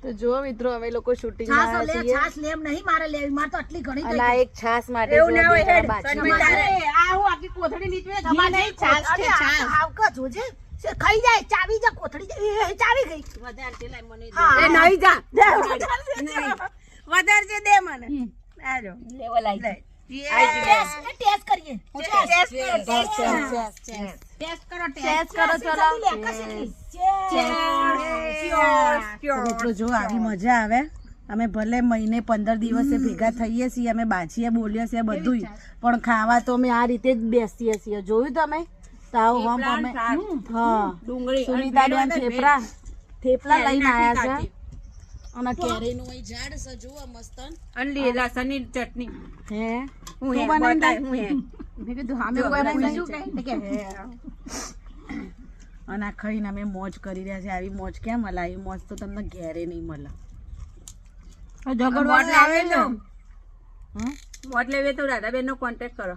તો જો મિત્રો અમે લોકો શૂટિંગ માં છાસ લે છીએ છાસ લેમ નહીં મારે લેવી માર તો આટલી ઘણી અને આ એક છાસ માટે એવું જો ના હોય, બે હેડ. બાજુમાં. આ હું આખી કોથળી નીચે તમારે છાસ છે, છાસ. આવકા જોજે ખાઈ જાય ચાવી જા કોથળી જાય એ ચાવી ગઈ વધારે છે, લાય મને દે. હા. એ નહીં જા. નહીં. વધારે છે, દે મને. આજો. લેવો લાઈ લે. ટેસ્ટ કરીએ ટેસ્ટ કરો, ટેસ્ટ કરો. ટેસ્ટ કરો ચેસ કરો ચલો મિત્રો જો આવી મજા આવે અમે ભલે મહિને 15 દિવસે ભેગા થઈએ છીએ અમે બાજીએ બોલીએ છીએ બધું પણ ખાવા તો અમે આ રીતે જ બેસીએ છીએ જોયું તમે તાવ હમ અમે હા ડુંગળી સુનિતા બેન થેપલા લઈને આયા છે અને કેરીનું અહીં ઝાડ છે જુઓ મસ્તન અને લીલા લસણની ચટણી. હે હું હે, તું બનાવી બતાય, હું હે. મેં કીધું સામે જો, બનાવી બીજું શું કે હે અને આ ખાઈને અમે મોજ કરી રહ્યા છે આવી મોજ ક્યાં મળે આવી મોજ તો તમને ઘેરે નહીં મળે મોટ લાવે તો હમ? મોટ લેવે તો રાધાબેન નો કોન્ટેક્ટ કરો.